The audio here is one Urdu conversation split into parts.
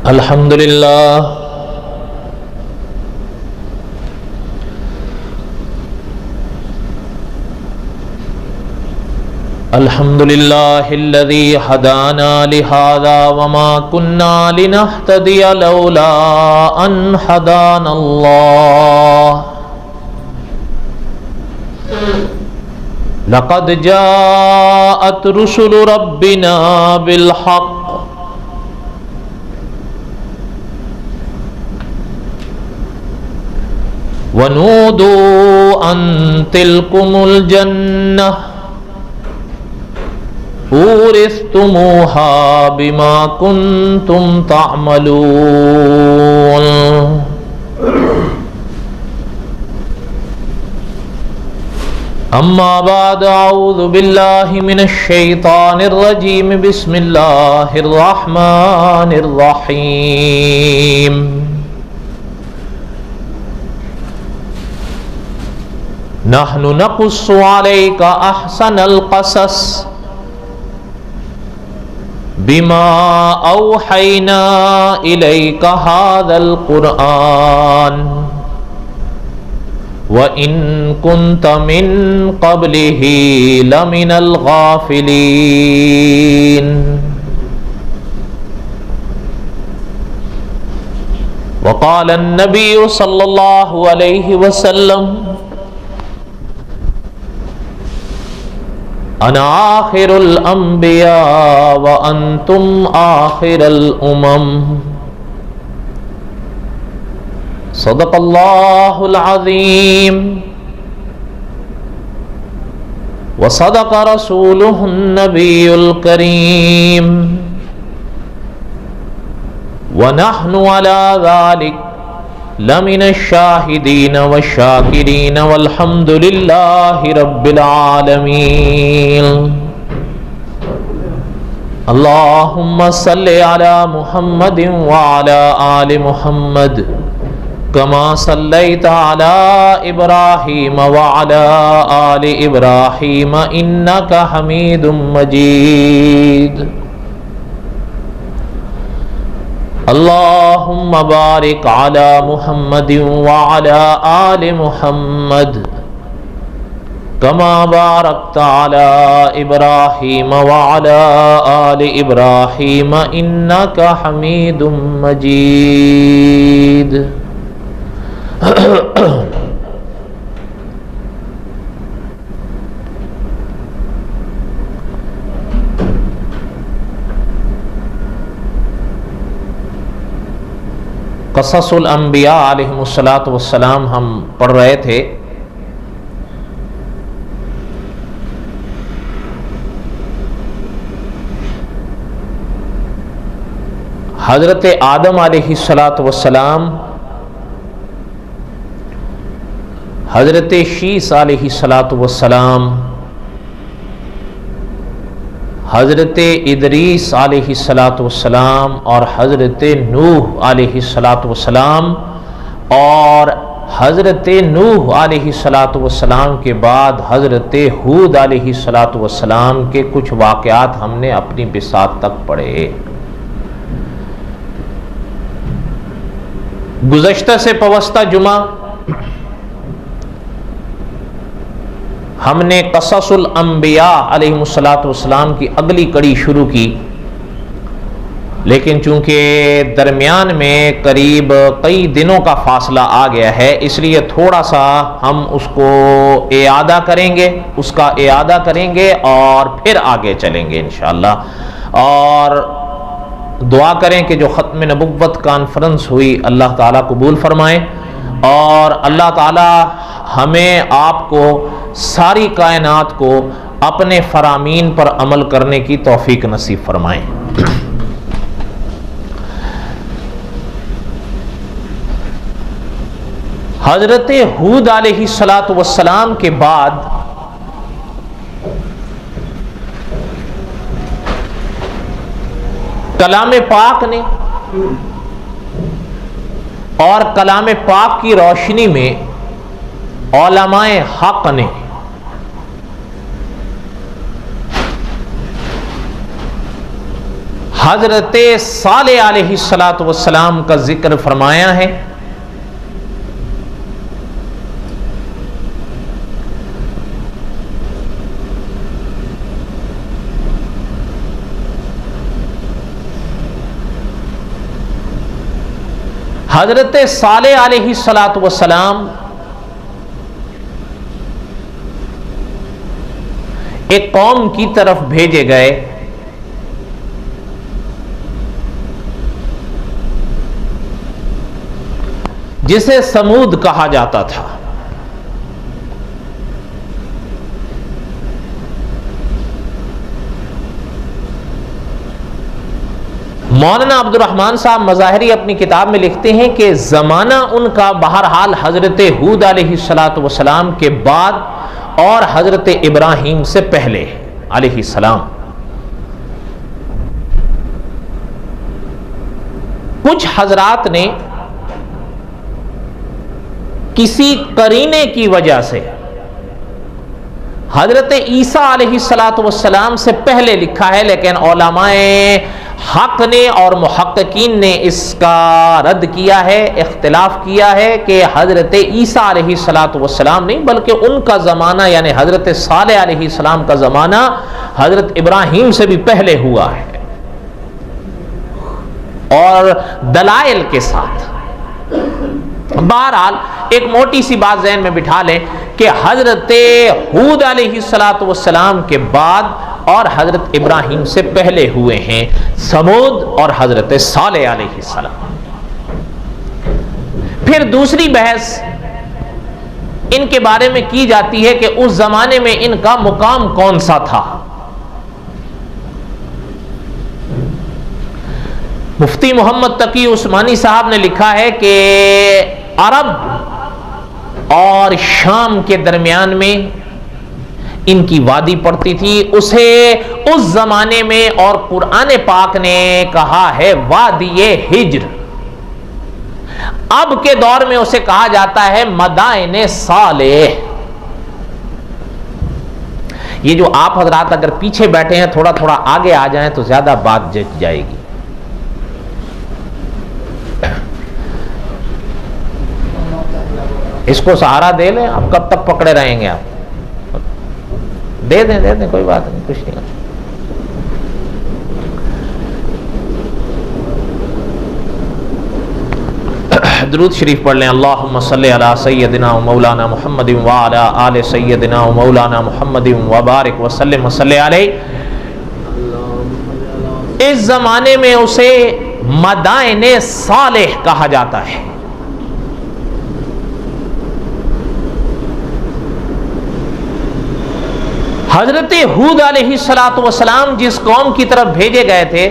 الحمد للہ الحمد للہ الذی ہدانا لہذا وما كنا لنہتدی لولا ان ہدانا اللہ لقد جاءت رسل ربنا بالحق وَنُودُوا أَن تِلْكُمُ الْجَنَّةُ أُورِثْتُمُوهَا بِمَا كُنْتُمْ تَعْمَلُونَ أما بعد أعوذ بالله من الشيطان الرجيم بسم الله الرحمن الرحيم نحن نقص عليك أحسن القصص بما أوحينا إليك هذا القرآن وَإِن كُنْتَ مِن قَبْلِهِ لَمِنَ الْغَافِلِينَ وقال النبي صلى الله عليه وسلم أنا آخر الأنبياء وأنتم آخر الأمم صدق اللہ العظیم وصدق رسولہ النبی الکریم ونحن على ذلك لمن الشاہدین والشاکرین والحمد للہ رب العالمین اللہم صل علی محمد وعلی آل محمد کما صلیت علی ابراہیم وعلی آل ابراہیم انک حمید مجید اللہم بارک علی محمد وعلی آل محمد کما بارکت علی ابراہیم وعلی آل ابراہیم انک حمید مجید قصص الانبیاء علیہم الصلاۃ والسلام ہم پڑھ رہے تھے. حضرت آدم علیہ الصلاۃ والسلام، حضرت شیس علیہ الصلاۃ والسلام، حضرت ادریس علیہ الصلاۃ والسلام اور حضرت نوح علیہ الصلاۃ والسلام، اور حضرت نوح علیہ الصلاۃ والسلام کے بعد حضرت ہود علیہ الصلاۃ والسلام کے کچھ واقعات ہم نے اپنی بساط تک پڑھے. گزشتہ سے پوستہ جمعہ ہم نے قصص الانبیاء علیہم الصلاۃ والسلام کی اگلی کڑی شروع کی، لیکن چونکہ درمیان میں قریب کئی دنوں کا فاصلہ آ گیا ہے، اس لیے تھوڑا سا ہم اس کو اعادہ کریں گے، اس کا اعادہ کریں گے اور پھر آگے چلیں گے انشاءاللہ. اور دعا کریں کہ جو ختم نبوت کانفرنس ہوئی اللہ تعالیٰ قبول فرمائے، اور اللہ تعالیٰ ہمیں آپ کو ساری کائنات کو اپنے فرامین پر عمل کرنے کی توفیق نصیب فرمائیں. حضرت ہود علیہ الصلاۃ والسلام کے بعد کلام پاک نے اور کلام پاک کی روشنی میں علماء حق نے حضرت صالح علیہ السلام کا ذکر فرمایا ہے. حضرت صالح علیہ السلام ایک قوم کی طرف بھیجے گئے جسے سمود کہا جاتا تھا. مولانا عبد الرحمن صاحب مظاہری اپنی کتاب میں لکھتے ہیں کہ زمانہ ان کا بہرحال حضرت ہود علیہ السلام کے بعد اور حضرت ابراہیم سے پہلے علیہ السلام. کچھ حضرات نے کسی قرینے کی وجہ سے حضرت عیسیٰ علیہ السلام سے پہلے لکھا ہے، لیکن علماء حق نے اور محققین نے اس کا رد کیا ہے، اختلاف کیا ہے کہ حضرت عیسیٰ علیہ السلام نہیں بلکہ ان کا زمانہ یعنی حضرت صالح علیہ السلام کا زمانہ حضرت ابراہیم سے بھی پہلے ہوا ہے، اور دلائل کے ساتھ. بہرحال ایک موٹی سی بات ذہن میں بٹھا لیں کہ حضرت ہود علیہ السلام کے بعد اور حضرت ابراہیم سے پہلے ہوئے ہیں سمود اور حضرت صالح علیہ السلام. پھر دوسری بحث ان کے بارے میں کی جاتی ہے کہ اس زمانے میں ان کا مقام کون سا تھا. مفتی محمد تقی عثمانی صاحب نے لکھا ہے کہ عرب اور شام کے درمیان میں ان کی وادی پڑتی تھی، اسے اس زمانے میں اور قرآن پاک نے کہا ہے وادی ہجر. اب کے دور میں اسے کہا جاتا ہے مدائن صالح. یہ جو آپ حضرات اگر پیچھے بیٹھے ہیں تھوڑا تھوڑا آگے آ جائیں تو زیادہ بات جچ جائے گی. اس کو سہارا دے لیں، آپ کب تک پکڑے رہیں گے؟ آپ دے دیں کوئی بات نہیں، کچھ نہیں. درود شریف پڑھ لیں. اللہم صلی علی سیدنا و مولانا محمد وعلی آل سیدنا و مولانا محمد وبارک وسلم وصلی علیہ. اس زمانے میں اسے مدائن صالح کہا جاتا ہے. حضرت ہود علیہ السلام جس قوم کی طرف بھیجے گئے تھے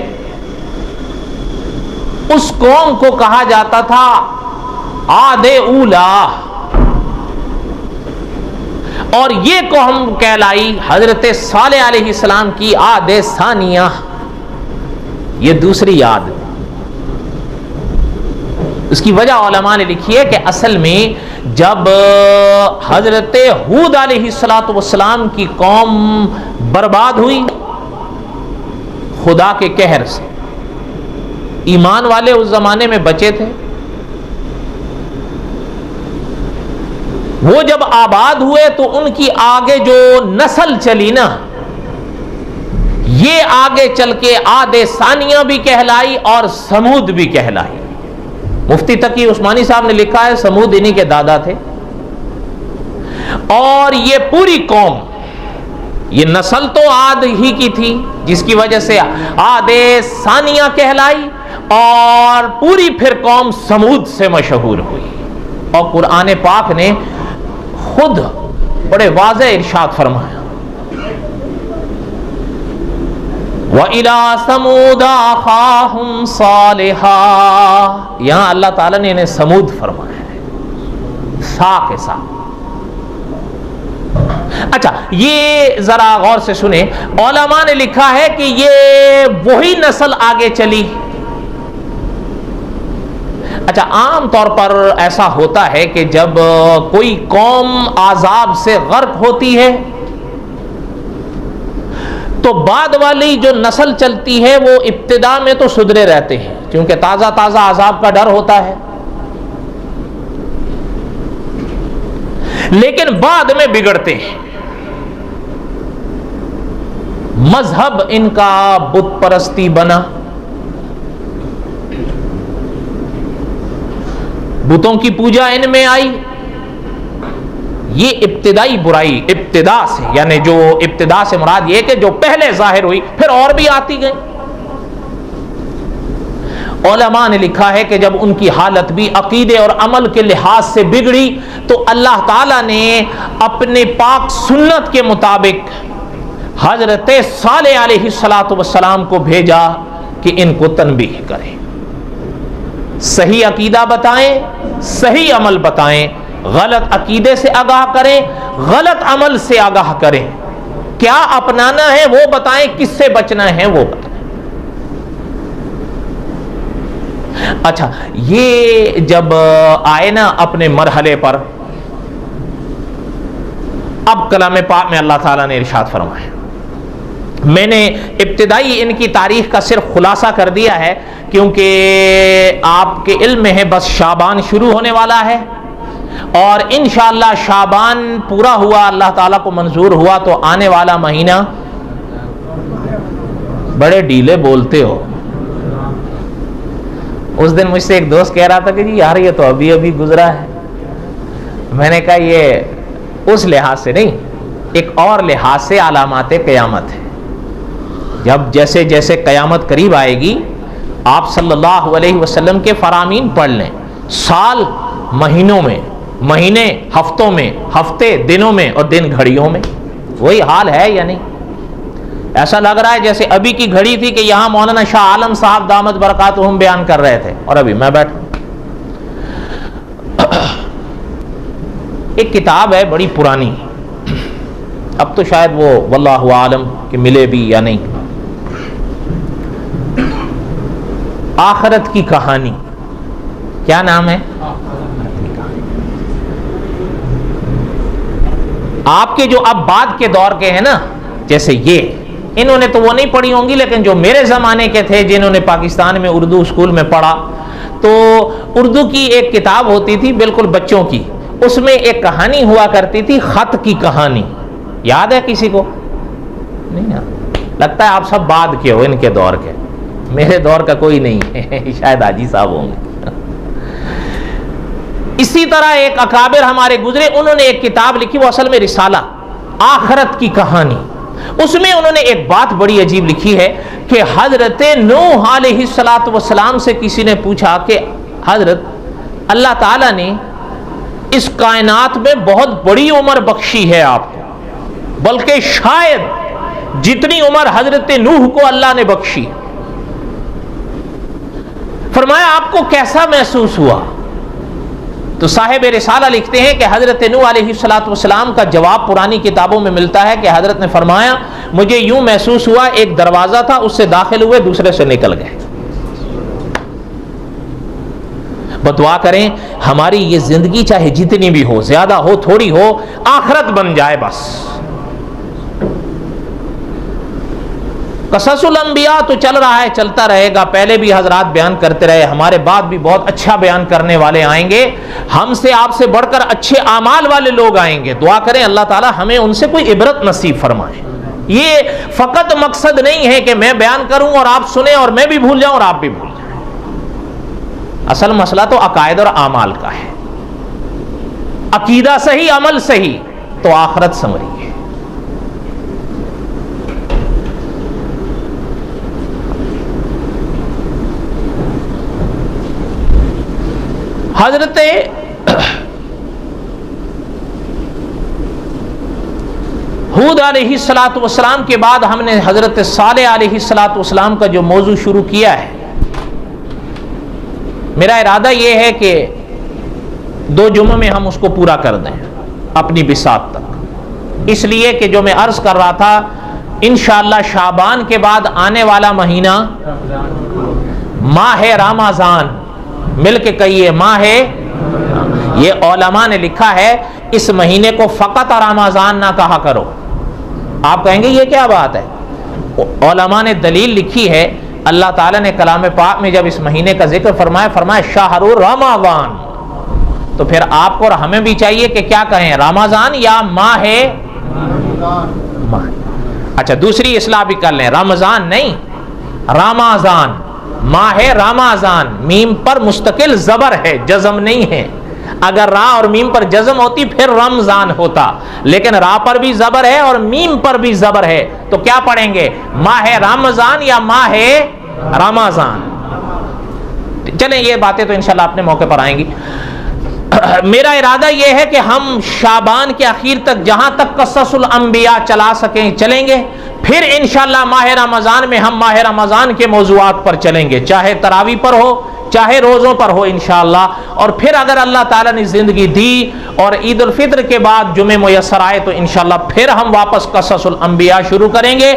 اس قوم کو کہا جاتا تھا عاد اولا، اور یہ قوم کہلائی حضرت صالح علیہ السلام کی عاد ثانیہ، یہ دوسری عاد. اس کی وجہ علماء نے لکھی ہے کہ اصل میں جب حضرت ہود علیہ السلام کی قوم برباد ہوئی خدا کے قہر سے، ایمان والے اس زمانے میں بچے تھے، وہ جب آباد ہوئے تو ان کی آگے جو نسل چلی نا، یہ آگے چل کے عاد ثانیہ بھی کہلائی اور سمود بھی کہلائی. مفتی تقی عثمانی صاحب نے لکھا ہے سمود انہی کے دادا تھے، اور یہ پوری قوم، یہ نسل تو عاد ہی کی تھی جس کی وجہ سے عاد ثانیہ کہلائی، اور پوری پھر قوم سمود سے مشہور ہوئی. اور قرآن پاک نے خود بڑے واضح ارشاد فرمایا وَإِلَىٰ ثَمُودَ أَخَاهُمْ صَالِحًا. یہاں اللہ تعالیٰ نے انہیں سمود فرمایا ہے سا کے ساتھ. اچھا یہ ذرا غور سے سنیں، علماء نے لکھا ہے کہ یہ وہی نسل آگے چلی. اچھا عام طور پر ایسا ہوتا ہے کہ جب کوئی قوم عذاب سے غرق ہوتی ہے تو بعد والی جو نسل چلتی ہے وہ ابتدا میں تو سدھرے رہتے ہیں، کیونکہ تازہ تازہ عذاب کا ڈر ہوتا ہے، لیکن بعد میں بگڑتے ہیں۔ مذہب ان کا بت پرستی بنا، بتوں کی پوجا ان میں آئی۔ یہ ابتدائی برائی ابتدا سے، یعنی جو ابتدا سے مراد یہ کہ جو پہلے ظاہر ہوئی پھر اور بھی آتی گئی۔ علماء نے لکھا ہے کہ جب ان کی حالت بھی عقیدے اور عمل کے لحاظ سے بگڑی تو اللہ تعالیٰ نے اپنے پاک سنت کے مطابق حضرت صالح علیہ السلام کو بھیجا کہ ان کو تنبیہ کریں، صحیح عقیدہ بتائیں، صحیح عمل بتائیں، غلط عقیدے سے آگاہ کریں، غلط عمل سے آگاہ کریں، کیا اپنانا ہے وہ بتائیں، کس سے بچنا ہے وہ بتائیں۔ اچھا، یہ جب آئے نا اپنے مرحلے پر، اب کلام پاک میں اللہ تعالیٰ نے ارشاد فرمایا، میں نے ابتدائی ان کی تاریخ کا صرف خلاصہ کر دیا ہے کیونکہ آپ کے علم میں ہے بس شعبان شروع ہونے والا ہے، اور انشاءاللہ شعبان پورا ہوا، اللہ تعالیٰ کو منظور ہوا تو آنے والا مہینہ، بڑے ڈھیلے بولتے ہو۔ اس دن مجھ سے ایک دوست کہہ رہا تھا کہ جی یار یہ تو ابھی ابھی گزرا ہے۔ میں نے کہا یہ اس لحاظ سے نہیں، ایک اور لحاظ سے علامات قیامت ہے۔ جب جیسے جیسے قیامت قریب آئے گی، آپ صلی اللہ علیہ وسلم کے فرامین پڑھ لیں، سال مہینوں میں، مہینے ہفتوں میں، ہفتے دنوں میں، اور دن گھڑیوں میں۔ وہی حال ہے یا نہیں؟ ایسا لگ رہا ہے جیسے ابھی کی گھڑی تھی کہ یہاں مولانا شاہ عالم صاحب دامت برکاتہم بیان کر رہے تھے اور ابھی میں بیٹھا۔ ایک کتاب ہے بڑی پرانی، اب تو شاید وہ واللہ عالم کہ ملے بھی یا نہیں، آخرت کی کہانی۔ کیا نام ہے؟ آپ کے جو اب بعد کے دور کے ہیں نا، جیسے یہ، انہوں نے تو وہ نہیں پڑھی ہوں گی، لیکن جو میرے زمانے کے تھے جنہوں نے پاکستان میں اردو اسکول میں پڑھا، تو اردو کی ایک کتاب ہوتی تھی بالکل بچوں کی، اس میں ایک کہانی ہوا کرتی تھی، خط کی کہانی۔ یاد ہے کسی کو؟ نہیں یاد، لگتا ہے آپ سب بعد کے ہو، ان کے دور کے، میرے دور کا کوئی نہیں ہے، شاید حاجی صاحب ہوں گے۔ اسی طرح ایک اکابر ہمارے گزرے، انہوں نے ایک کتاب لکھی، وہ اصل میں رسالہ، آخرت کی کہانی۔ اس میں انہوں نے ایک بات بڑی عجیب لکھی ہے کہ حضرت نوح علیہ السلام سے کسی نے پوچھا کہ حضرت اللہ تعالیٰ نے اس کائنات میں بہت بڑی عمر بخشی ہے آپ کو، بلکہ شاید جتنی عمر حضرت نوح کو اللہ نے بخشی، فرمایا آپ کو کیسا محسوس ہوا؟ تو صاحب رسالہ لکھتے ہیں کہ حضرت نوح علیہ السلام کا جواب پرانی کتابوں میں ملتا ہے کہ حضرت نے فرمایا مجھے یوں محسوس ہوا ایک دروازہ تھا، اس سے داخل ہوئے دوسرے سے نکل گئے۔ بدعا کریں ہماری یہ زندگی چاہے جتنی بھی ہو، زیادہ ہو تھوڑی ہو، آخرت بن جائے بس۔ قصص الانبیاء تو چل رہا ہے، چلتا رہے گا، پہلے بھی حضرات بیان کرتے رہے، ہمارے بعد بھی بہت اچھا بیان کرنے والے آئیں گے، ہم سے آپ سے بڑھ کر اچھے اعمال والے لوگ آئیں گے۔ دعا کریں اللہ تعالی ہمیں ان سے کوئی عبرت نصیب فرمائے۔ یہ فقط مقصد نہیں ہے کہ میں بیان کروں اور آپ سنیں اور میں بھی بھول جاؤں اور آپ بھی بھول جائیں، اصل مسئلہ تو عقائد اور اعمال کا ہے۔ عقیدہ صحیح، عمل صحیح تو آخرت سنوری ہے۔ حضرت ہود علیہ السلام کے بعد ہم نے حضرت صالح علیہ السلام کا جو موضوع شروع کیا ہے، میرا ارادہ یہ ہے کہ 2 جمعوں میں ہم اس کو پورا کر دیں اپنی بساط تک، اس لیے کہ جو میں عرض کر رہا تھا انشاءاللہ شعبان کے بعد آنے والا مہینہ ماہ رمضان، مل کے کہیے ماہ، یہ علماء نے لکھا ہے اس مہینے کو فقط رمضان نہ کہا کرو۔ آپ کہیں گے یہ کیا بات ہے؟ علماء نے دلیل لکھی ہے، اللہ تعالیٰ نے کلام پاک میں جب اس مہینے کا ذکر فرمایا شہر رمضان، تو پھر آپ کو اور ہمیں بھی چاہیے کہ کیا کہیں، رمضان یا ماہ؟ اچھا دوسری اصلاح بھی کر لیں، رمضان نہیں، رمضان، ماہ رمضان، میم پر مستقل زبر ہے، جزم نہیں ہے۔ اگر را اور میم پر جزم ہوتی پھر رمضان ہوتا، لیکن را پر بھی زبر ہے اور میم پر بھی زبر ہے، تو کیا پڑھیں گے، ماہ رمضان یا ماہ رمضان؟ چلیں یہ باتیں تو انشاءاللہ اپنے موقع پر آئیں گی۔ میرا ارادہ یہ ہے کہ ہم شعبان کے اخیر تک جہاں تک قصص الانبیاء چلا سکیں چلیں گے، پھر انشاءاللہ ماہ رمضان میں ہم ماہ رمضان کے موضوعات پر چلیں گے، چاہے تراویح پر ہو چاہے روزوں پر ہو انشاءاللہ، اور پھر اگر اللہ تعالیٰ نے زندگی دی اور عید الفطر کے بعد جمعہ میسر آئے تو انشاءاللہ پھر ہم واپس قصص الانبیاء شروع کریں گے،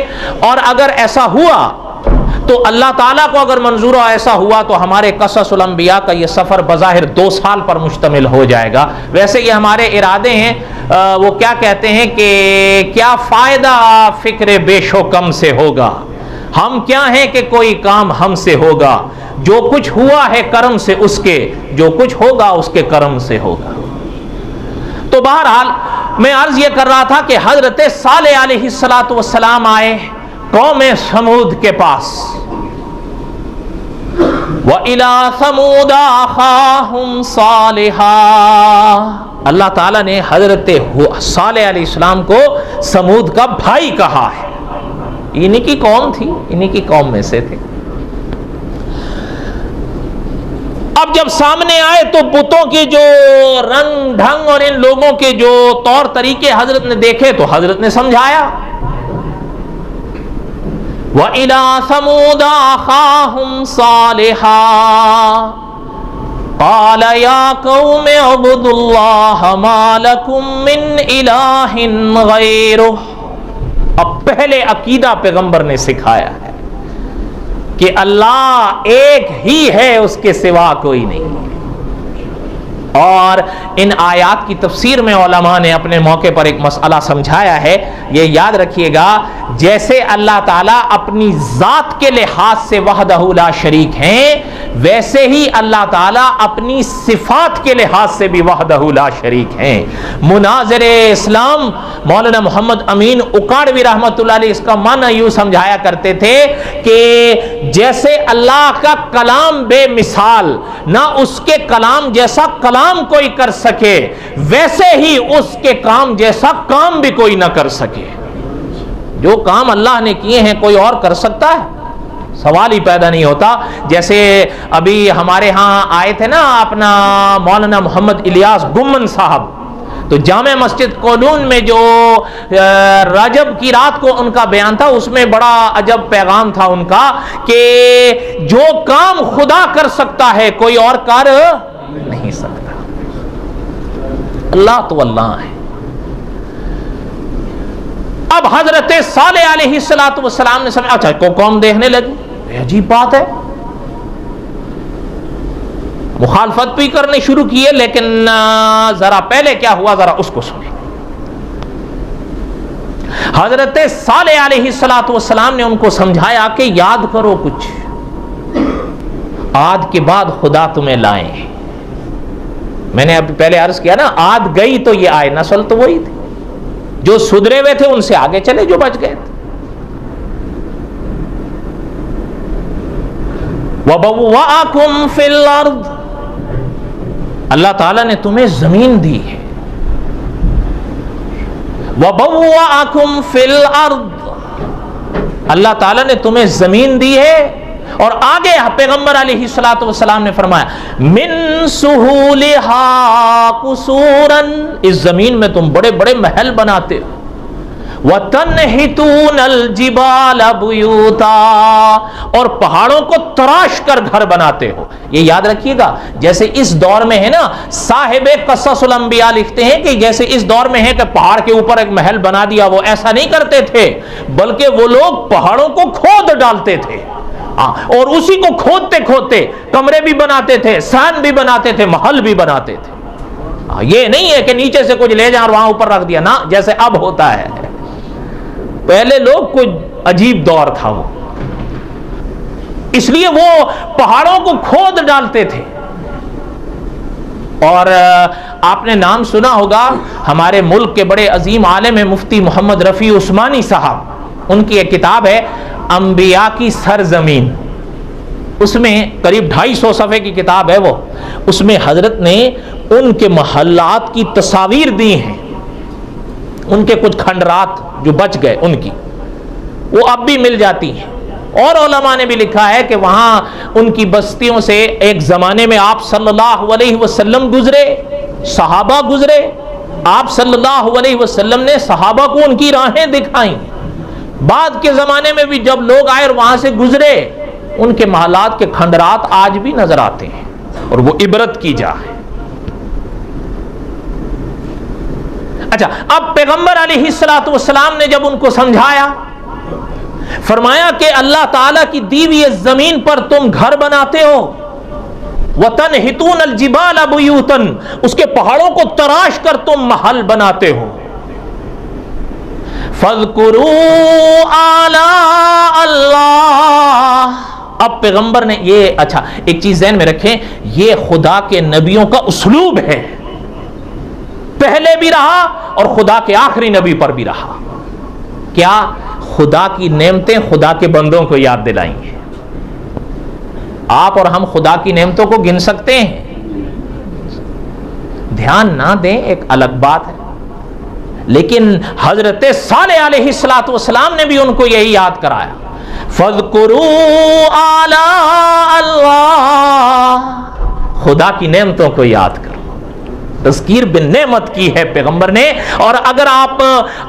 اور اگر ایسا ہوا تو اللہ تعالیٰ کو اگر منظور ایسا ہوا تو ہمارے قصص الانبیاء کا یہ سفر بظاہر 2 سال پر مشتمل ہو جائے گا۔ ویسے یہ ہمارے ارادے ہیں، وہ کیا کہتے ہیں کہ کیا فائدہ فکر بیش و کم سے ہوگا، ہم کیا ہیں کہ کوئی کام ہم سے ہوگا، جو کچھ ہوا ہے کرم سے اس کے، جو کچھ ہوگا اس کے کرم سے ہوگا۔ تو بہرحال میں عرض یہ کر رہا تھا کہ حضرت صالح علیہ السلام آئے قوم سمود کے پاس، وَإِلَىٰ ثَمُودَ أَخَاهُمْ صَالِحًا، اللہ تعالیٰ نے حضرت صالح علیہ السلام کو سمود کا بھائی کہا ہے، انہی کی قوم تھی، انہی کی قوم میں سے تھے۔ اب جب سامنے آئے تو بتوں کے جو رنگ ڈھنگ اور ان لوگوں کے جو طور طریقے حضرت نے دیکھے تو حضرت نے سمجھایا، وَإِلَىٰ ثَمُودَ أَخَاهُمْ صَالِحًا قَالَ يَا قَوْمِ اعْبُدُوا اللَّهَ مَا لَكُم مِّنْ إِلَٰهٍ غَيْرُهُ۔ اب پہلے عقیدہ پیغمبر نے سکھایا ہے کہ اللہ ایک ہی ہے، اس کے سوا کوئی نہیں۔ اور ان آیات کی تفسیر میں علماء نے اپنے موقع پر ایک مسئلہ سمجھایا ہے، یہ یاد رکھیے گا، جیسے اللہ تعالیٰ اپنی ذات کے لحاظ سے وحدہ لا شریک ہیں، ویسے ہی اللہ تعالیٰ اپنی صفات کے لحاظ سے بھی وحدہ لا شریک ہیں۔ مناظر اسلام مولانا محمد امین اکاڑوی رحمۃ اللہ علیہ اس کا معنی یوں سمجھایا کرتے تھے کہ جیسے اللہ کا کلام بے مثال، نہ اس کے کلام جیسا کلام کوئی کر سکے، ویسے ہی اس کے کام جیسا کام بھی کوئی نہ کر سکے۔ جو کام اللہ نے کیے ہیں کوئی اور کر سکتا ہے؟ سوال ہی پیدا نہیں ہوتا۔ جیسے ابھی ہمارے ہاں آئے تھے نا اپنا مولانا محمد الیاس گمن صاحب، تو جامع مسجد کولون میں جو رجب کی رات کو ان کا بیان تھا، اس میں بڑا عجب پیغام تھا ان کا کہ جو کام خدا کر سکتا ہے کوئی اور کر نہیں سکتا۔ اللہ تو اللہ ہے۔ اب حضرت صالح علیہ السلام نے سمجھا، اچھا کو قوم دیکھنے لگی، عجیب بات ہے، مخالفت بھی کرنے شروع کیے، لیکن ذرا پہلے کیا ہوا ذرا اس کو سنیں۔ حضرت صالح علیہ السلام نے ان کو سمجھایا کہ یاد کرو کچھ، آد کے بعد خدا تمہیں لائیں۔ میں نے اب پہلے عرض کیا نا، آد گئی تو یہ آئے، نسل تو وہی تھی، جو سدھرے ہوئے تھے ان سے آگے چلے جو بچ گئے تھے۔ وَبَوَّأَكُمْ فِي الْأَرْضِ، اللہ تعالیٰ نے تمہیں زمین دی ہے۔ وَبَوَّأَكُمْ فِي الْأَرْضِ، اللہ تعالیٰ نے تمہیں زمین دی ہے، اور آگے پیغمبر علیہ السلام نے فرمایا من سہولہا قصوراً، اس زمین میں تم بڑے بڑے محل بناتے ہو، وَتَنْحِتُونَ الْجِبَالَ بُيُوتًا، اور پہاڑوں کو تراش کر گھر بناتے ہو۔ یہ یاد رکھیے گا، جیسے اس دور میں ہے نا، صاحب قصص الانبیاء لکھتے ہیں کہ جیسے اس دور میں ہے کہ پہاڑ کے اوپر ایک محل بنا دیا، وہ ایسا نہیں کرتے تھے، بلکہ وہ لوگ پہاڑوں کو کھود ڈالتے تھے، اور اسی کو کھودتے کھودتے کمرے بھی بناتے تھے، سان بھی بناتے تھے، محل بھی بناتے تھے۔ یہ نہیں ہے کہ نیچے سے کچھ لے جائیں اور وہاں اوپر رکھ دیا، نا جیسے اب ہوتا ہے۔ پہلے لوگ کچھ عجیب دور تھا وہ، اس لیے وہ پہاڑوں کو کھود ڈالتے تھے. اور آپ نے نام سنا ہوگا ہمارے ملک کے بڑے عظیم عالم ہیں مفتی محمد رفیع عثمانی صاحب، ان کی ایک کتاب ہے انبیاء کی سرزمین، اس میں قریب 250 صفحے کی کتاب ہے وہ. اس میں حضرت نے ان کے محلات کی تصاویر دی ہیں، ان کے کچھ کھنڈرات جو بچ گئے ان کی، وہ اب بھی مل جاتی ہیں. اور علماء نے بھی لکھا ہے کہ وہاں ان کی بستیوں سے ایک زمانے میں آپ صلی اللہ علیہ وسلم گزرے، صحابہ گزرے، آپ صلی اللہ علیہ وسلم نے صحابہ کو ان کی راہیں دکھائیں. بعد کے زمانے میں بھی جب لوگ آئے اور وہاں سے گزرے، ان کے محلات کے کھنڈرات آج بھی نظر آتے ہیں اور وہ عبرت کی جا ہے. اچھا، اب پیغمبر علیہ الصلوۃ والسلام نے جب ان کو سمجھایا، فرمایا کہ اللہ تعالیٰ کی دی ہوئی زمین پر تم گھر بناتے ہو، وَتَنْحِتُونَ الْجِبَالَ بُيُوتًا، اس کے پہاڑوں کو تراش کر تم محل بناتے ہو. فَاذْكُرُوا آلَاءَ اللَّهِ، اب پیغمبر نے یہ، اچھا ایک چیز ذہن میں رکھیں، یہ خدا کے نبیوں کا اسلوب ہے، پہلے بھی رہا اور خدا کے آخری نبی پر بھی رہا. کیا؟ خدا کی نعمتیں خدا کے بندوں کو یاد دلائیں گے. آپ اور ہم خدا کی نعمتوں کو گن سکتے ہیں، دھیان نہ دیں ایک الگ بات ہے، لیکن حضرت صالح علیہ الصلوۃ والسلام نے بھی ان کو یہی یاد کرایا، فَاذْكُرُوا آلَاءَ اللَّهِ، خدا کی نعمتوں کو یاد کرو. تذکیر بالنعمت کی ہے پیغمبر نے. اور اگر آپ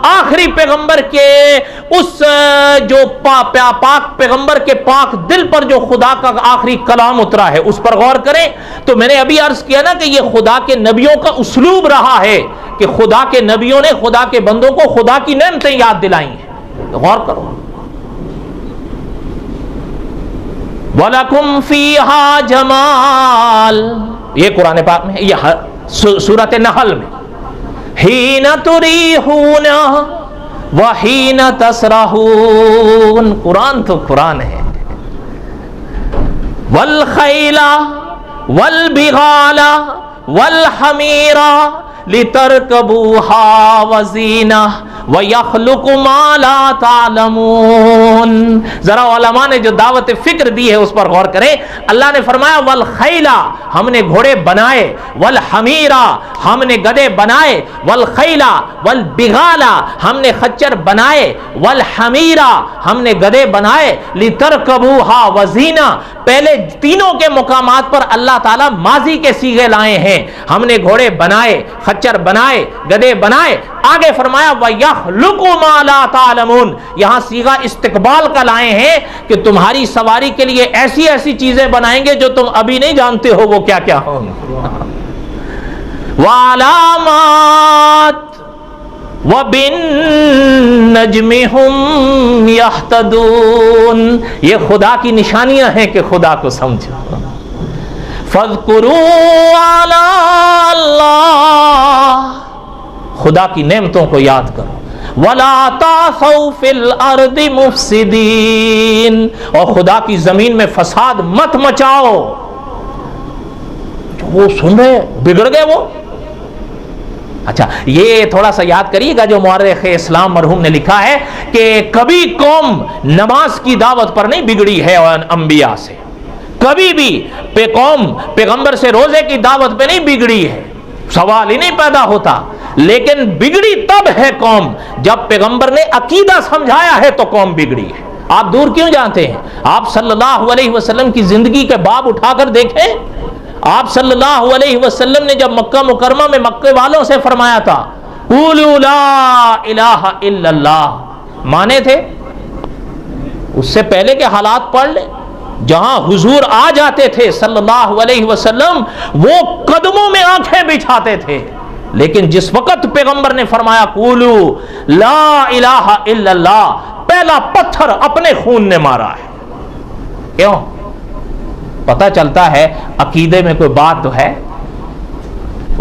آخری پیغمبر کے اس جو پاک پیغمبر کے پاک دل پر جو خدا کا آخری کلام اترا ہے اس پر غور کریں تو میں نے ابھی عرض کیا نا کہ یہ خدا کے نبیوں کا اسلوب رہا ہے کہ خدا کے نبیوں نے خدا کے بندوں کو خدا کی نعمتیں یاد دلائی ہیں. غور کرو. وَلَكُمْ فِيهَا جَمَالٌ، یہ قرآن پاک میں ہے، یہ سورۃ نحل میں، حین تریحون وحین تسرحون، قرآن تو قرآن ہے. والخیل والبغال والحمیر لترکبوها وزینہ وَيَخْلُقُ مَا لَا تَعْلَمُونَ. ذرا علماء نے جو دعوت فکر دی ہے اس پر غور کریں. اللہ نے فرمایا وَالْخَيْلَ، ہم نے گھوڑے بنائے، وَالْحَمِيرَ، ہم نے گدھے بنائے، وَالْخَيْلَ وَالْبِغَالَ، ہم نے خچر بنائے، وَالْحَمِيرَ، ہم نے گدھے بنائے، لِتَرْكَبُوهَا وَزِينَةً. پہلے تینوں کے مقامات پر اللہ تعالیٰ ماضی کے صیغے لائے ہیں. ہم نے گھوڑے بنائے، خچر بنائے، گدھے بنائے. آگے فرمایا وَيَخْلُقُ مَا لَا تَعْلَمُونَ، یہاں صیغہ استقبال کا لائے ہیں کہ تمہاری سواری کے لیے ایسی ایسی چیزیں بنائیں گے جو تم ابھی نہیں جانتے ہو وہ کیا کیا ہوں. وَعَلَامَاتٍ وَبِالنَّجْمِ هُمْ يَهْتَدُونَ، یہ خدا کی نشانیاں ہیں کہ خدا کو سمجھو. فَاذْكُرُوا آلَاءَ اللَّهِ، خدا کی نعمتوں کو یاد کرو. وَلَا تَعْثَوْا فِي الْأَرْضِ مُفْسِدِينَ، اور خدا کی زمین میں فساد مت مچاؤ. وہ سن رہے بگڑ گئے وہ. اچھا یہ تھوڑا سا یاد کریے گا جو مورخ اسلام مرحوم نے لکھا ہے کہ کبھی قوم نماز کی دعوت پر نہیں بگڑی ہے انبیاء سے، کبھی بھی قوم پیغمبر سے روزے کی دعوت پہ نہیں بگڑی ہے، سوال ہی نہیں پیدا ہوتا. لیکن بگڑی تب ہے قوم جب پیغمبر نے عقیدہ سمجھایا ہے تو قوم بگڑی ہے. آپ دور کیوں جانتے ہیں؟ آپ صلی اللہ علیہ وسلم کی زندگی کے باب اٹھا کر دیکھیں. آپ صلی اللہ علیہ وسلم نے جب مکہ مکرمہ میں مکے والوں سے فرمایا تھا قولوا لا الہ الا اللہ، مانے تھے؟ اس سے پہلے کے حالات پڑھ لیں. جہاں حضور آ جاتے تھے صلی اللہ علیہ وسلم وہ قدموں میں آنکھیں بچھاتے تھے. لیکن جس وقت پیغمبر نے فرمایا قولوا لا الہ الا اللہ، پہلا پتھر اپنے خون نے مارا ہے. کیوں؟ پتہ چلتا ہے عقیدے میں کوئی بات تو ہے.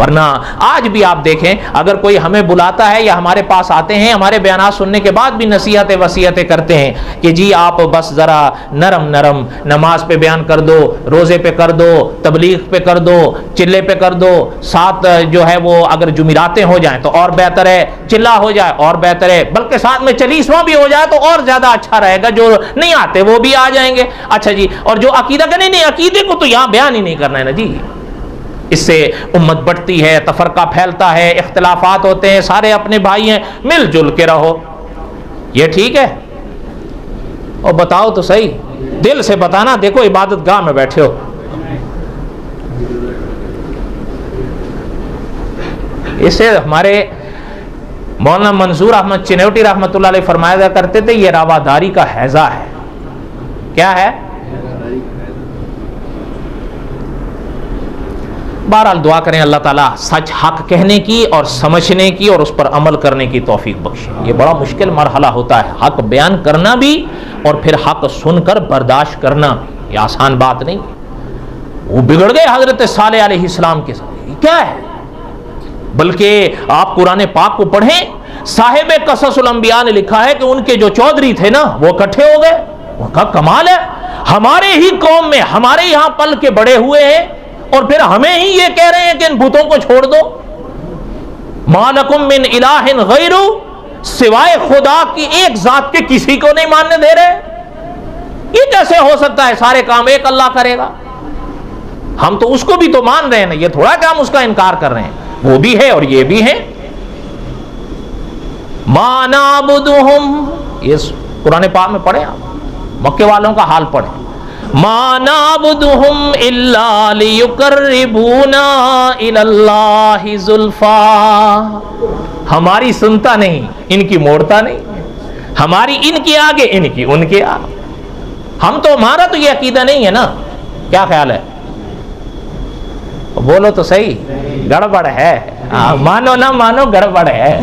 ورنہ آج بھی آپ دیکھیں اگر کوئی ہمیں بلاتا ہے یا ہمارے پاس آتے ہیں, ہمارے بیانات سننے کے بعد بھی نصیحتیں وصیتیں کرتے ہیں کہ جی آپ بس ذرا نرم نرم نماز پہ بیان کر دو, روزے پہ کر دو, تبلیغ پہ کر دو, چلے پہ کر دو, ساتھ جو ہے وہ اگر جمعراتیں ہو جائیں تو اور بہتر ہے, چلا ہو جائے اور بہتر ہے, بلکہ ساتھ میں چلیسواں بھی ہو جائے تو اور زیادہ اچھا رہے گا, جو نہیں آتے وہ بھی آ جائیں گے. اچھا جی, اور جو عقیدہ کا نہیں, عقیدے کو تو یہاں بیان ہی نہیں کرنا ہے نا جی, اس سے امت بڑھتی ہے, تفرقہ پھیلتا ہے, اختلافات ہوتے ہیں, سارے اپنے بھائی ہیں, مل جل کے رہو, یہ ٹھیک ہے؟ اور بتاؤ تو صحیح, دل سے بتانا, دیکھو عبادت گاہ میں بیٹھے ہو. اسے ہمارے مولانا منظور احمد چنوٹی رحمۃ اللہ علیہ فرمایا کرتے تھے, یہ رواداری کا ہیضہ ہے. کیا ہے؟ بہرحال دعا کریں اللہ تعالیٰ سچ حق کہنے کی اور سمجھنے کی اور اس پر عمل کرنے کی توفیق بخشے. یہ بڑا مشکل مرحلہ ہوتا ہے, حق بیان کرنا بھی اور پھر حق سن کر برداشت کرنا, یہ آسان بات نہیں. وہ بگڑ گئے حضرت صالح علیہ السلام کے ساتھ, یہ کیا ہے؟ بلکہ آپ قرآن پاک کو پڑھیں, صاحب قصص الانبیاء نے لکھا ہے کہ ان کے جو چودھری تھے نا وہ اکٹھے ہو گئے. وہ کہا کمال ہے, ہمارے ہی قوم میں ہمارے یہاں پل کے بڑے ہوئے ہیں اور پھر ہمیں ہی یہ کہہ رہے ہیں کہ ان بتوں کو چھوڑ دو. ما لکم من الہ غیر, سوائے خدا کی ایک ذات کے کسی کو نہیں ماننے دے رہے. یہ کیسے ہو سکتا ہے؟ سارے کام ایک اللہ کرے گا. ہم تو اس کو بھی تو مان رہے ہیں نا, یہ تھوڑا کہ ہم اس کا انکار کر رہے ہیں, وہ بھی ہے اور یہ بھی ہے. ما نعبدہم, یہ قرآن پاک میں پڑھیں, آپ مکے والوں کا حال پڑھیں. ما نعبدہم الا لیقربونا الی اللہ زلفا, ہماری سنتا نہیں, ان کی موڑتا نہیں, ہماری ان کی آگے ان کی ان کے آگے. ہم تو, ہمارا تو یہ عقیدہ نہیں ہے نا. کیا خیال ہے؟ بولو تو صحیح, گڑبڑ ہے. مانو نہ مانو, گڑبڑ ہے.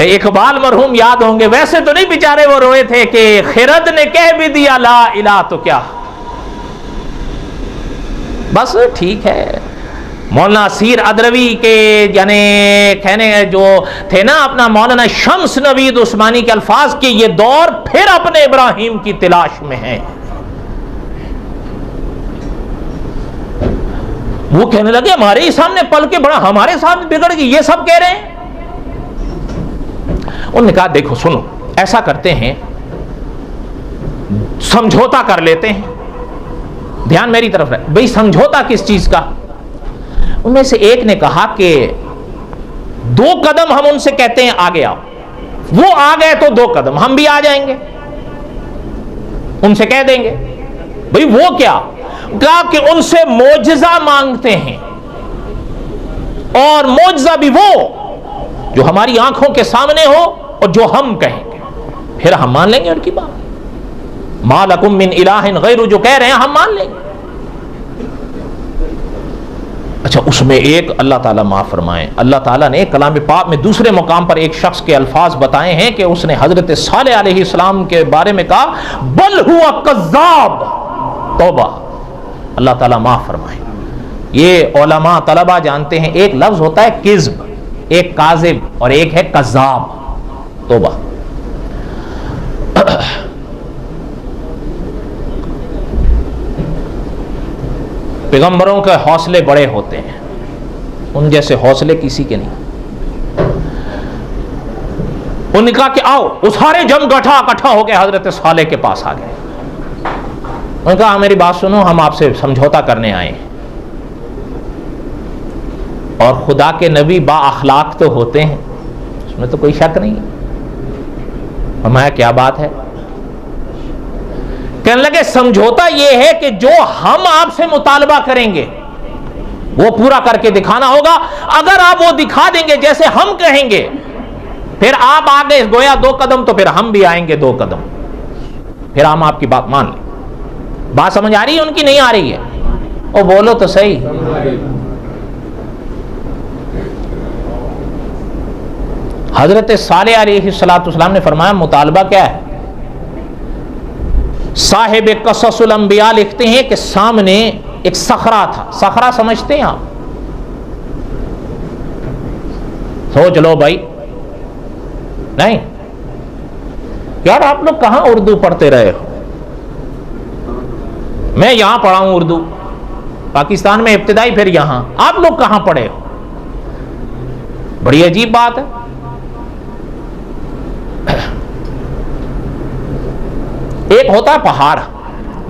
اقبال مرحوم یاد ہوں گے, ویسے تو نہیں بیچارے وہ روئے تھے کہ خرد نے کہہ بھی دیا لا الہ تو کیا, بس ٹھیک ہے. مولانا اسیر ادروی کے یعنی کہنے جو تھے نا اپنا مولانا شمس نوید عثمانی کے الفاظ کے, یہ دور پھر اپنے ابراہیم کی تلاش میں ہے. وہ کہنے لگے ہمارے ہی سامنے پل کے بڑا, ہمارے سامنے بگڑ گئی, یہ سب کہہ رہے ہیں. انہوں نے کہا دیکھو سنو, ایسا کرتے ہیں, سمجھوتا کر لیتے ہیں. دھیان میری طرف رہے بھئی, سمجھوتا کس چیز کا؟ ان میں سے ایک نے کہا کہ 2 قدم ہم ان سے کہتے ہیں آگے آؤ, وہ آ گئے تو 2 قدم ہم بھی آ جائیں گے, ان سے کہہ دیں گے. بھئی وہ کیا؟ کہا کہ ان سے معجزہ مانگتے ہیں, اور معجزہ بھی وہ جو ہماری آنکھوں کے سامنے ہو اور جو ہم کہیں گے, پھر ہم مان لیں گے ان کی بات. ما لکم من الہ غیر, جو کہہ رہے ہیں ہم مان لیں گے. اچھا, اس میں ایک, اللہ تعالیٰ معاف فرمائیں, اللہ تعالیٰ نے کلام پاک میں دوسرے مقام پر ایک شخص کے الفاظ بتائے ہیں کہ اس نے حضرت صالح علیہ السلام کے بارے میں کہا بل ہوا کذاب. توبہ, اللہ تعالیٰ معاف فرمائیں. یہ علماء طلبہ جانتے ہیں, ایک لفظ ہوتا ہے کذب, ایک کاذب اور ایک ہے کذاب. توبہ. پیغمبروں کے حوصلے بڑے ہوتے ہیں, ان جیسے حوصلے کسی کے نہیں. انہوں نے کہا کہ آؤ, وہ سارے جم اکٹھا ہو کے حضرت صالح کے پاس آ گئے. انہوں نے کہا میری بات سنو, ہم آپ سے سمجھوتا کرنے آئے ہیں, اور خدا کے نبی با اخلاق تو ہوتے ہیں, اس میں تو کوئی شک نہیں. فرمایا کیا بات ہے؟ کہنے لگے سمجھوتا یہ ہے کہ جو ہم آپ سے مطالبہ کریں گے وہ پورا کر کے دکھانا ہوگا. اگر آپ وہ دکھا دیں گے جیسے ہم کہیں گے, پھر آپ آگے گویا 2 قدم تو پھر ہم بھی آئیں گے 2 قدم, پھر ہم آپ کی بات مان لیں. بات سمجھ آ رہی ہے ان کی؟ نہیں آ رہی ہے؟ او بولو تو صحیح. حضرت صالح علیہ السلام نے فرمایا مطالبہ کیا ہے؟ صاحب قصص الانبیاء لکھتے ہیں کہ سامنے ایک صخرہ تھا. صخرہ سمجھتے ہیں آپ؟ سوچ لو بھائی. نہیں یار آپ لوگ کہاں اردو پڑھتے رہے ہو؟ میں یہاں پڑھا ہوں اردو پاکستان میں ابتدائی، پھر یہاں. آپ لوگ کہاں پڑھے ہو؟ بڑی عجیب بات ہے. ایک ہوتا ہے پہاڑ،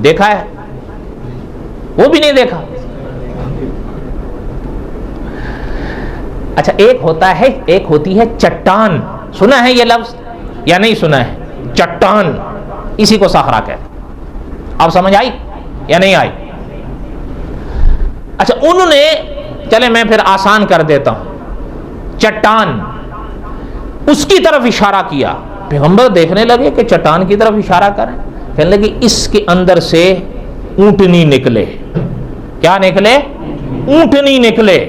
دیکھا ہے؟ وہ بھی نہیں دیکھا. اچھا ایک ہوتی ہے چٹان. سنا ہے یہ لفظ یا نہیں سنا ہے؟ چٹان، اسی کو صخرہ کہتے ہیں. اب سمجھ آئی یا نہیں آئی؟ اچھا انہوں نے، چلے میں پھر آسان کر دیتا ہوں، چٹان اس کی طرف اشارہ کیا. پیغمبر دیکھنے لگے کہ چٹان کی طرف اشارہ کریں، کہنے لگے اس کے اندر سے اونٹنی نکلے. کیا نکلے؟ اونٹنی نکلے،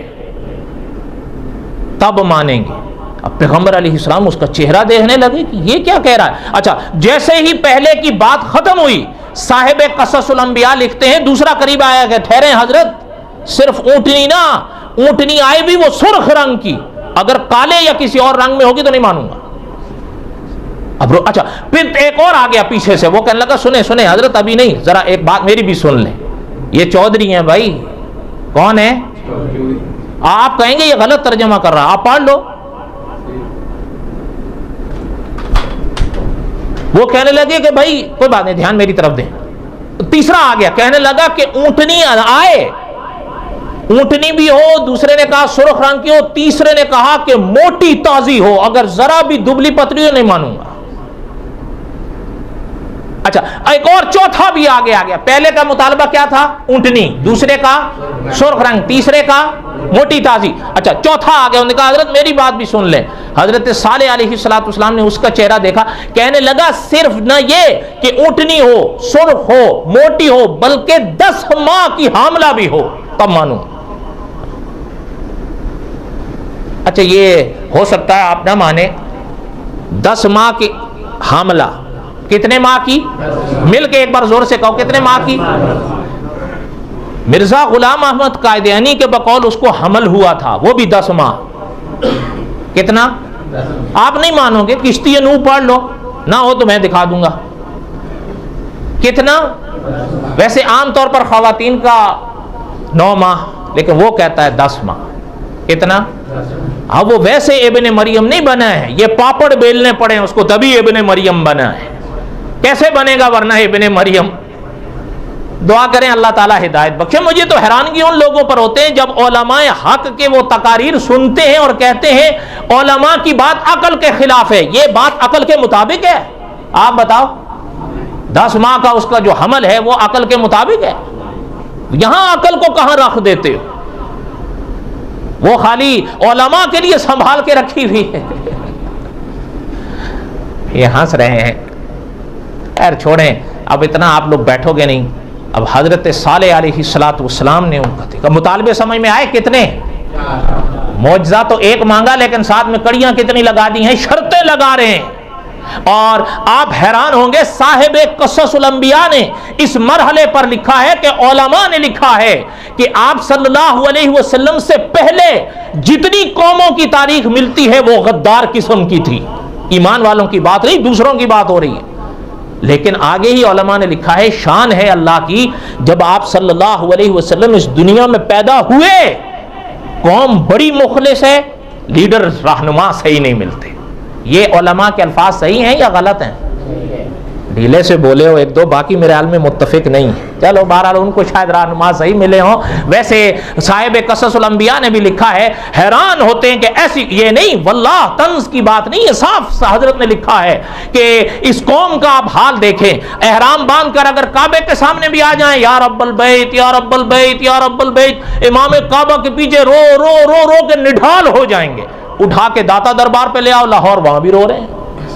تب مانیں گے. اب پیغمبر علیہ السلام اس کا چہرہ دیکھنے لگے کہ یہ کیا کہہ رہا ہے. اچھا جیسے ہی پہلے کی بات ختم ہوئی، صاحب قصص الانبیاء لکھتے ہیں دوسرا قریب آیا کہ ٹھہرے حضرت، صرف اونٹنی نہ، اونٹنی آئے بھی وہ سرخ رنگ کی، اگر کالے یا کسی اور رنگ میں ہوگی تو نہیں مانوں گا. اب اچھا پھر ایک اور آ گیا پیچھے سے، وہ کہنے لگا سنیں حضرت ابھی نہیں، ذرا ایک بات میری بھی سن لیں. یہ چودھری ہیں بھائی. کون ہے؟ آپ کہیں گے یہ غلط ترجمہ کر رہا، آپ پڑھ لو. وہ کہنے لگے کہ بھائی کوئی بات نہیں، دھیان میری طرف دیں. تیسرا آ گیا، کہنے لگا کہ اونٹنی آئے، اونٹنی بھی ہو، دوسرے نے کہا سرخ رنگ کی ہو، تیسرے نے کہا کہ موٹی تازی ہو، اگر ذرا بھی دبلی پتلی ہو نہیں مانوں گا. اچھا ایک اور چوتھا بھی آگے آ گیا. پہلے کا مطالبہ کیا تھا؟ اونٹنی، دوسرے کا سرخ رنگ، تیسرے کا موٹی تازی. اچھا چوتھا آ گیا، انہوں نے کہا حضرت میری بات بھی سن لیں. حضرت صالح علیہ السلام نے اس کا چہرہ دیکھا، کہنے لگا صرف نہ یہ کہ اونٹنی ہو، سرخ ہو، موٹی ہو، بلکہ 10 ماہ کی حاملہ بھی ہو تب مانوں. اچھا یہ ہو سکتا ہے آپ نہ مانے. 10 ماہ کی حاملہ، کتنے ماہ کی؟ مل کے ایک بار زور سے کہو، کتنے ماہ کی؟ مرزا غلام احمد قائدیانی کے بقول اس کو حمل ہوا تھا، وہ بھی 10 ماہ. کتنا؟ آپ نہیں مانو گے، کشتی نوح پڑھ لو، نہ ہو تو میں دکھا دوں گا. کتنا؟ ویسے عام طور پر خواتین کا 9 ماہ، لیکن وہ کہتا ہے 10 ماہ. کتنا؟ اب وہ ویسے ابن مریم نہیں بنا ہے، یہ پاپڑ بیلنے پڑے اس کو تبھی ابن مریم بنا ہے. کیسے بنے گا ورنہ ابن مریم؟ دعا کریں اللہ تعالیٰ ہدایت بخشے. مجھے تو حیرانگی ان لوگوں پر ہوتے ہیں جب علماء حق کے وہ تقاریر سنتے ہیں اور کہتے ہیں علماء کی بات عقل کے خلاف ہے. یہ بات عقل کے مطابق ہے؟ آپ بتاؤ، 10 ماہ کا اس کا جو حمل ہے وہ عقل کے مطابق ہے؟ یہاں عقل کو کہاں رکھ دیتے ہو؟ وہ خالی علماء کے لیے سنبھال کے رکھی ہوئی ہے. یہ ہنس رہے ہیں. خیر چھوڑیں، اب اتنا آپ لوگ بیٹھو گے نہیں. اب حضرت صالح علیہ السلام نے ان کا مطالبے سمجھ میں آئے کتنے؟ معجزہ تو ایک مانگا لیکن ساتھ میں کڑیاں کتنی لگا دی ہیں، شرطیں لگا رہے ہیں. اور آپ حیران ہوں گے صاحب قصص الانبیاء نے اس مرحلے پر لکھا ہے کہ علماء نے لکھا ہے کہ آپ صلی اللہ علیہ وسلم سے پہلے جتنی قوموں کی تاریخ ملتی ہے وہ غدار قسم کی تھی. ایمان والوں کی بات نہیں، دوسروں کی بات ہو رہی ہے. لیکن آگے ہی علماء نے لکھا ہے شان ہے اللہ کی، جب آپ صلی اللہ علیہ وسلم اس دنیا میں پیدا ہوئے قوم بڑی مخلص ہے، لیڈر رہنما صحیح نہیں ملتے. یہ علماء کے الفاظ صحیح ہیں یا غلط ہیں؟ ڈھیلے سے بولے ہو ایک دو، باقی میرے حال میں متفق نہیں ہے. چلو بہرحال ان کو شاید رہنما صحیح ملے ہوں. ویسے صاحب قصص الانبیاء نے بھی لکھا ہے، حیران ہوتے ہیں کہ ایسی، یہ نہیں واللہ طنز کی بات نہیں ہے، صاف حضرت نے لکھا ہے کہ اس قوم کا آپ حال دیکھیں، احرام باندھ کر اگر کعبے کے سامنے بھی آ جائیں، یا رب البیت یا رب البیت یا رب البیت، امام کعبہ کے پیچھے رو رو رو رو کے نڈھال ہو جائیں گے. اٹھا کے داتا دربار پہ لے آؤ لاہور، وہاں بھی رو رہے ہیں،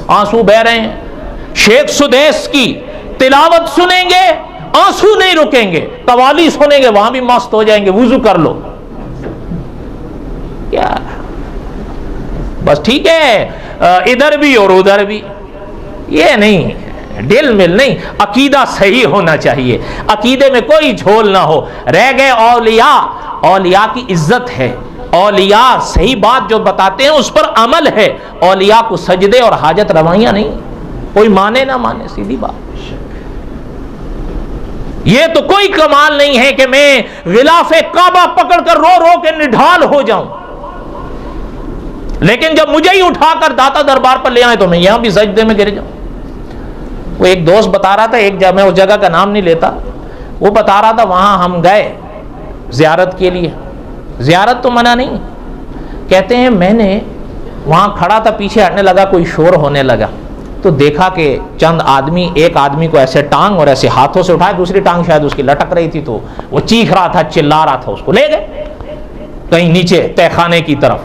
آنسو بہ رہے ہیں. شیخ سدیس کی تلاوت سنیں گے، آنسو نہیں رکیں گے. قوالی سنیں گے، وہاں بھی مست ہو جائیں گے، وضو کر لو. کیا بس ٹھیک ہے ادھر بھی اور ادھر بھی؟ یہ نہیں. ڈل مل نہیں، عقیدہ صحیح ہونا چاہیے، عقیدے میں کوئی جھول نہ ہو۔ رہ گئے اولیاء، اولیاء کی عزت ہے، اولیاء صحیح بات جو بتاتے ہیں اس پر عمل ہے، اولیاء کو سجدے اور حاجت روائیاں نہیں، کوئی مانے نہ مانے، سیدھی بات۔ یہ تو کوئی کمال نہیں ہے کہ میں غلاف کعبہ پکڑ کر رو رو کے نڈھال ہو جاؤں، لیکن جب مجھے ہی اٹھا کر داتا دربار پر لے آئے تو میں یہاں بھی سجدے میں گر جاؤں۔ وہ ایک دوست بتا رہا تھا، ایک جگہ، میں اس جگہ کا نام نہیں لیتا، وہ بتا رہا تھا وہاں ہم گئے زیارت کے لیے، زیارت تو منع نہیں، کہتے ہیں میں نے وہاں کھڑا تھا، پیچھے ہٹنے لگا، کوئی شور ہونے لگا تو دیکھا کہ چند آدمی، ایک آدمی کو ایسے ٹانگ اور ایسے ہاتھوں سے اٹھائے، دوسری ٹانگ شاید اس کی لٹک رہی تھی تو وہ چیخ رہا تھا، چلا رہا تھا، اس کو لے گئے کہیں نیچے تہ خانے کی طرف۔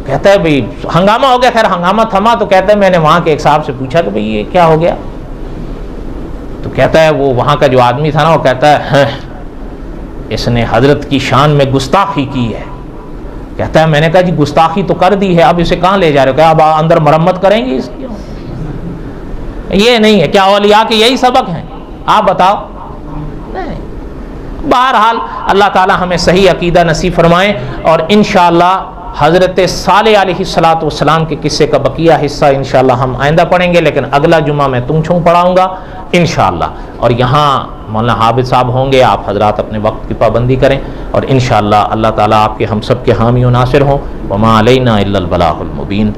کہتا ہے بھئی ہنگامہ ہو گیا، خیر ہنگامہ تھما تو کہتا ہے میں نے وہاں کے ایک صاحب سے پوچھا کہ بھئی یہ کیا ہو گیا، تو کہتا ہے وہ وہاں کا جو آدمی تھا نا، وہ کہتا ہے اس نے حضرت کی شان میں گستاخی کی ہے۔ کہتا ہے میں نے کہا جی گستاخی تو کر دی ہے، اب اسے کہاں لے جا رہے ہو؟ کہ اب اندر مرمت کریں گے اس کی؟ یہ نہیں ہے، کیا اولیاء کے یہی سبق ہیں؟ آپ بتاؤ۔ نہیں۔ بہرحال اللہ تعالی ہمیں صحیح عقیدہ نصیب فرمائے، اور انشاءاللہ حضرت صالح علیہ الصلوۃ والسلام کے قصے کا بقیہ حصہ انشاءاللہ ہم آئندہ پڑھیں گے، لیکن اگلا جمعہ میں تم چھوں پڑھاؤں گا انشاءاللہ۔ اور یہاں مولانا حافظ صاحب ہوں گے، آپ حضرات اپنے وقت کی پابندی کریں، اور انشاءاللہ اللہ تعالیٰ آپ کے ہم سب کے حامی و ناصر ہوں۔ وما علینا الا البلاغ المبین۔